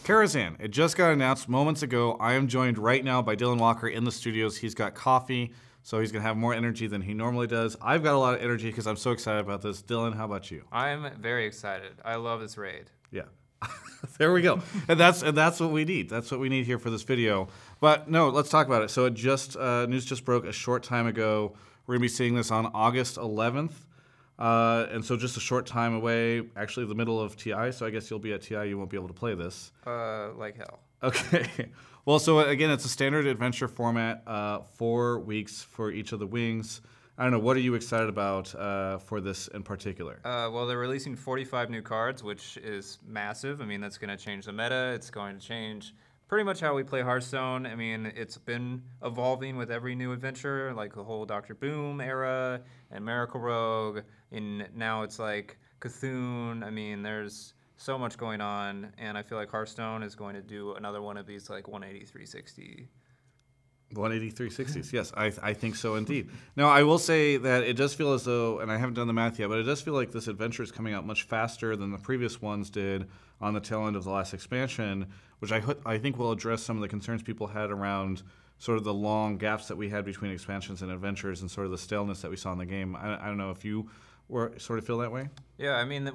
Karazhan, it just got announced moments ago. I am joined right now by Dylan Walker in the studios. He's got coffee, so he's going to have more energy than he normally does. I've got a lot of energy because I'm so excited about this. Dylan, how about you? I'm very excited. I love this raid. Yeah. There we go. and that's what we need. That's what we need here for this video. But no, let's talk about it. So it just news just broke a short time ago. We're going to be seeing this on August 11th. And so just a short time away, actually the middle of TI, so I guess you'll be at TI, you won't be able to play this. Like hell. Okay. Well, so again, it's a standard adventure format, 4 weeks for each of the wings. I don't know, what are you excited about for this in particular? Well, they're releasing 45 new cards, which is massive. I mean, that's going to change the meta. It's going to change pretty much how we play Hearthstone. I mean, it's been evolving with every new adventure, like the whole Dr. Boom era and Miracle Rogue, and now it's like Cthulhu. I mean, there's so much going on, and I feel like Hearthstone is going to do another one of these like 180, 360. 180, 360s, yes, I think so indeed. Now, I will say that it does feel as though, and I haven't done the math yet, but it does feel like this adventure is coming out much faster than the previous ones did on the tail end of the last expansion, which I think will address some of the concerns people had around sort of the long gaps that we had between expansions and adventures and sort of the staleness that we saw in the game. I don't know if you sort of feel that way? Yeah, I mean,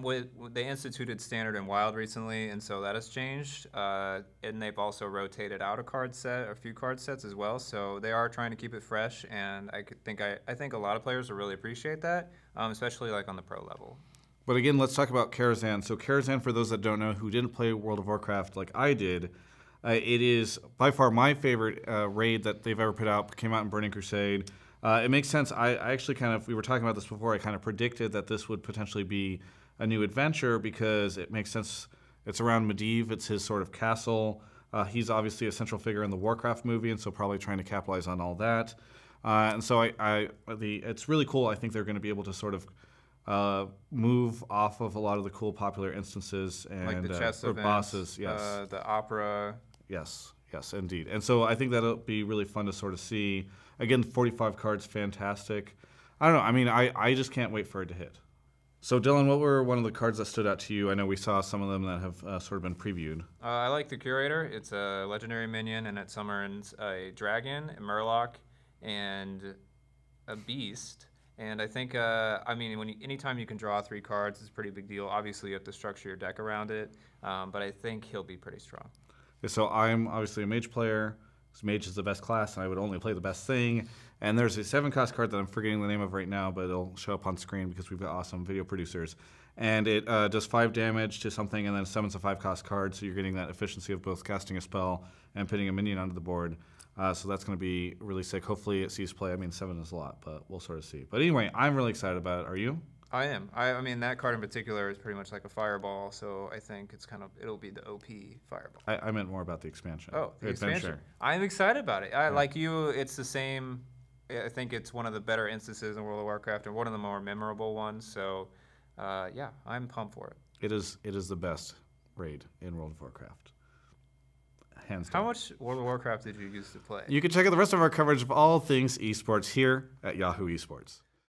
they instituted Standard and Wild recently, and so that has changed. And they've also rotated out a few card sets as well. So they are trying to keep it fresh, and I think a lot of players will really appreciate that, especially like on the pro level. But again, let's talk about Karazhan. So Karazhan, for those that don't know, who didn't play World of Warcraft like I did, it is by far my favorite raid that they've ever put out. Came out in Burning Crusade. It makes sense. I actually we were talking about this before, I kind of predicted that this would potentially be a new adventure because it makes sense. It's around Medivh. It's his sort of castle. He's obviously a central figure in the Warcraft movie, and so probably trying to capitalize on all that. And so it's really cool. I think they're going to be able to sort of move off of a lot of the cool popular instances and like the chess events, bosses. Yes. The opera. Yes, indeed. And so I think that'll be really fun to sort of see. Again, 45 cards, fantastic. I don't know. I mean, I just can't wait for it to hit. So, Dylan, what were one of the cards that stood out to you? I know we saw some of them that have sort of been previewed. I like the Curator. It's a legendary minion, and it summons a dragon, a murloc, and a beast. And I think, I mean, anytime you can draw 3 cards, it's a pretty big deal. Obviously, you have to structure your deck around it, but I think he'll be pretty strong. So I'm obviously a mage player. Mage is the best class, and I would only play the best thing. And there's a 7-cost card that I'm forgetting the name of right now, but it'll show up on screen because we've got awesome video producers. And it does 5 damage to something, and then summons a 5-cost card, so you're getting that efficiency of both casting a spell and putting a minion onto the board. So that's going to be really sick. Hopefully it sees play. I mean, 7 is a lot, but we'll sort of see. But anyway, I'm really excited about it. Are you? I am. I mean, that card in particular is pretty much like a fireball, so I think it'll be the OP fireball. I meant more about the expansion. Oh, the adventure. Expansion. I'm excited about it. Like you, it's the same. I think it's one of the better instances in World of Warcraft and one of the more memorable ones. So, yeah, I'm pumped for it. It is the best raid in World of Warcraft. Hands down. How much World of Warcraft did you used to play? You can check out the rest of our coverage of all things esports here at Yahoo Esports.